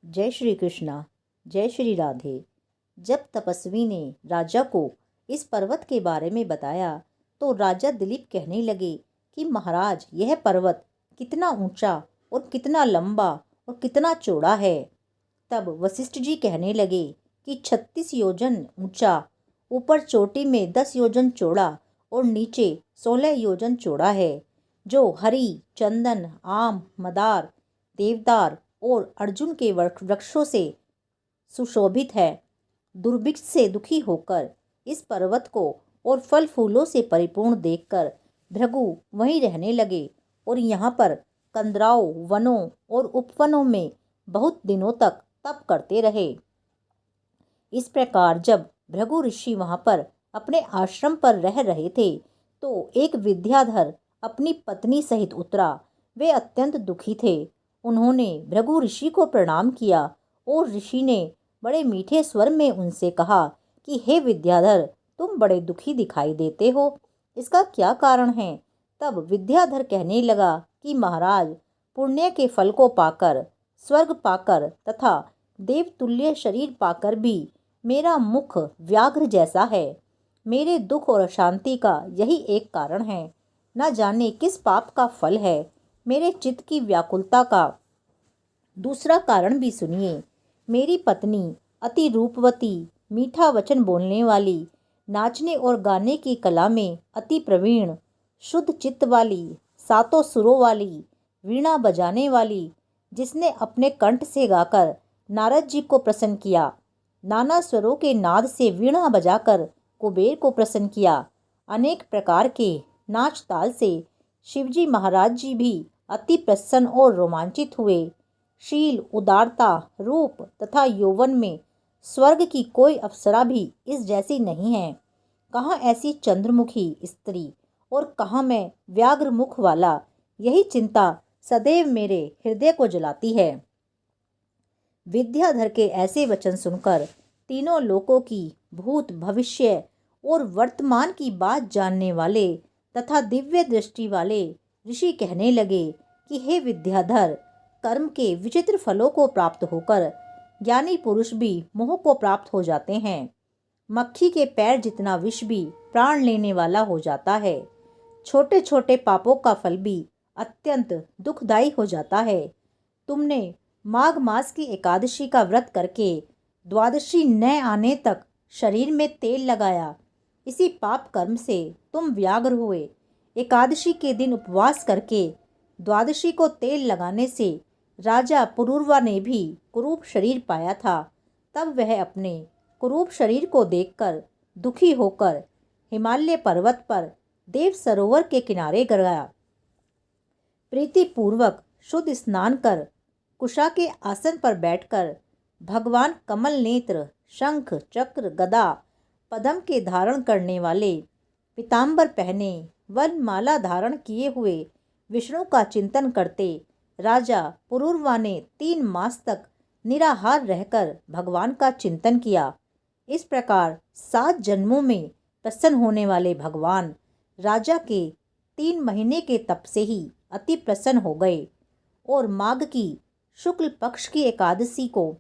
जय श्री कृष्णा। जय श्री राधे। जब तपस्वी ने राजा को इस पर्वत के बारे में बताया तो राजा दिलीप कहने लगे कि महाराज, यह पर्वत कितना ऊंचा और कितना लंबा और कितना चौड़ा है। तब वशिष्ठ जी कहने लगे कि 36 योजन ऊंचा, ऊपर चोटी में 10 योजन चौड़ा और नीचे 16 योजन चौड़ा है, जो हरी, चंदन, आम, मदार, देवदार और अर्जुन के वृक्षों से सुशोभित है। दुर्भिक्ष से दुखी होकर इस पर्वत को और फल फूलों से परिपूर्ण देखकर भृगु वहीं रहने लगे और यहाँ पर कंदराओं, वनों और उपवनों में बहुत दिनों तक तप करते रहे। इस प्रकार जब भृगु ऋषि वहाँ पर अपने आश्रम पर रह रहे थे तो एक विद्याधर अपनी पत्नी सहित उतरा। वे अत्यंत दुखी थे। उन्होंने भृगु ऋषि को प्रणाम किया और ऋषि ने बड़े मीठे स्वर में उनसे कहा कि हे विद्याधर, तुम बड़े दुखी दिखाई देते हो, इसका क्या कारण है? तब विद्याधर कहने लगा कि महाराज, पुण्य के फल को पाकर, स्वर्ग पाकर तथा देवतुल्य शरीर पाकर भी मेरा मुख व्याघ्र जैसा है। मेरे दुख और अशांति का यही एक कारण है। न जाने किस पाप का फल है। मेरे चित्त की व्याकुलता का दूसरा कारण भी सुनिए। मेरी पत्नी अति रूपवती, मीठा वचन बोलने वाली, नाचने और गाने की कला में अति प्रवीण, शुद्ध चित्त वाली, सातों सुरों वाली, वीणा बजाने वाली, जिसने अपने कंठ से गाकर नारद जी को प्रसन्न किया, नाना स्वरों के नाद से वीणा बजाकर कुबेर को प्रसन्न किया, अनेक प्रकार के नाच ताल से शिवजी महाराज जी भी अति प्रसन्न और रोमांचित हुए। शील, उदारता, रूप तथा यौवन में स्वर्ग की कोई अप्सरा भी इस जैसी नहीं है। कहाँ ऐसी चंद्रमुखी स्त्री और कहाँ मैं व्याघ्र मुख वाला, यही चिंता सदैव मेरे हृदय को जलाती है। विद्याधर के ऐसे वचन सुनकर तीनों लोकों की भूत, भविष्य और वर्तमान की बात जानने वाले तथा दिव्य दृष्टि वाले ऋषि कहने लगे कि हे विद्याधर, कर्म के विचित्र फलों को प्राप्त होकर ज्ञानी पुरुष भी मोह को प्राप्त हो जाते हैं। मक्खी के पैर जितना विष भी प्राण लेने वाला हो जाता है। छोटे छोटे पापों का फल भी अत्यंत दुखदायी हो जाता है। तुमने माघ मास की एकादशी का व्रत करके द्वादशी न आने तक शरीर में तेल लगाया। इसी पाप कर्म से तुम व्याघ्र हुए। एकादशी के दिन उपवास करके द्वादशी को तेल लगाने से राजा पुरूरवा ने भी कुरूप शरीर पाया था। तब वह अपने कुरूप शरीर को देखकर दुखी होकर हिमालय पर्वत पर देव सरोवर के किनारे गया। प्रीतिपूर्वक शुद्ध स्नान कर कुशा के आसन पर बैठकर भगवान कमल नेत्र, शंख, चक्र, गदा, पद्म के धारण करने वाले, पीतांबर पहने, वनमाला धारण किए हुए विष्णु का चिंतन करते राजा पुरूरवा ने 3 मास तक निराहार रहकर भगवान का चिंतन किया। इस प्रकार 7 जन्मों में प्रसन्न होने वाले भगवान राजा के 3 महीने के तप से ही अति प्रसन्न हो गए और माघ की शुक्ल पक्ष की एकादशी को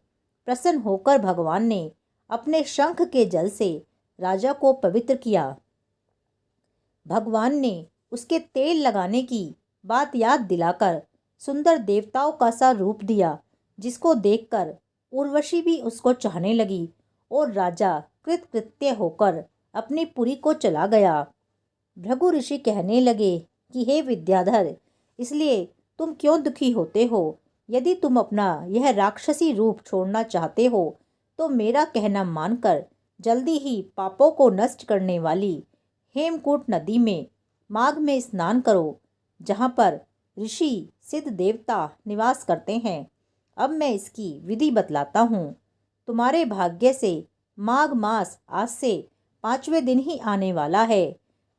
प्रसन्न होकर भगवान ने अपने शंख के जल से राजा को पवित्र किया। भगवान ने उसके तेल लगाने की बात याद दिलाकर सुंदर देवताओं का सा रूप दिया, जिसको देखकर उर्वशी भी उसको चाहने लगी और राजा कृतकृत्य होकर अपनी पुरी को चला गया। भृगु ऋषि कहने लगे कि हे विद्याधर, इसलिए तुम क्यों दुखी होते हो? यदि तुम अपना यह राक्षसी रूप छोड़ना चाहते हो तो मेरा कहना मानकर जल्दी ही पापों को नष्ट करने वाली हेमकूट नदी में माघ में स्नान करो, जहाँ पर ऋषि सिद्ध देवता निवास करते हैं। अब मैं इसकी विधि बतलाता हूँ। तुम्हारे भाग्य से माघ मास आज से 5वें दिन ही आने वाला है।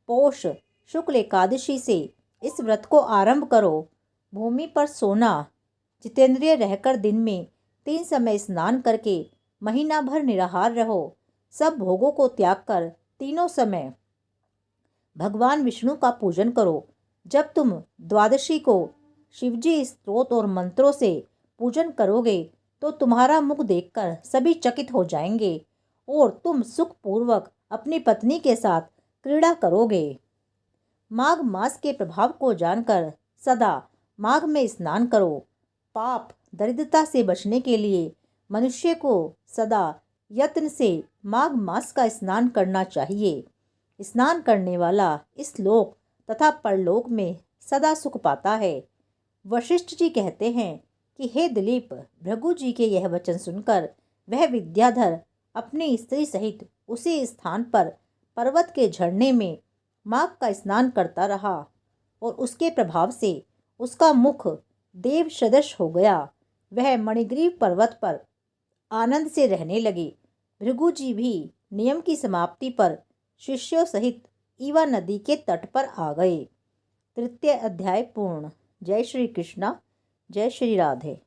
पौष शुक्ल एकादशी से इस व्रत को आरंभ करो। भूमि पर सोना, जितेंद्रिय रहकर दिन में 3 समय स्नान करके महीना भर निराहार रहो। सब भोगों को त्याग कर तीनों समय भगवान विष्णु का पूजन करो। जब तुम द्वादशी को शिवजी स्तोत्र और मंत्रों से पूजन करोगे तो तुम्हारा मुख देखकर सभी चकित हो जाएंगे और तुम सुखपूर्वक अपनी पत्नी के साथ क्रीड़ा करोगे। माघ मास के प्रभाव को जानकर सदा माघ में स्नान करो। पाप दरिद्रता से बचने के लिए मनुष्य को सदा यत्न से माघ मास का स्नान करना चाहिए। स्नान करने वाला इस लोक तथा परलोक में सदा सुख पाता है। वशिष्ठ जी कहते हैं कि हे दिलीप, भृगु जी के यह वचन सुनकर वह विद्याधर अपनी स्त्री सहित उसी स्थान पर पर्वत के झरने में माघ का स्नान करता रहा और उसके प्रभाव से उसका मुख देव सदृश हो गया। वह मणिग्रीव पर्वत पर आनंद से रहने लगे। भृगु जी भी नियम की समाप्ति पर शिष्यों सहित ईवा नदी के तट पर आ गए। तृतीय अध्याय पूर्ण। जय श्री कृष्णा, जय श्री राधे।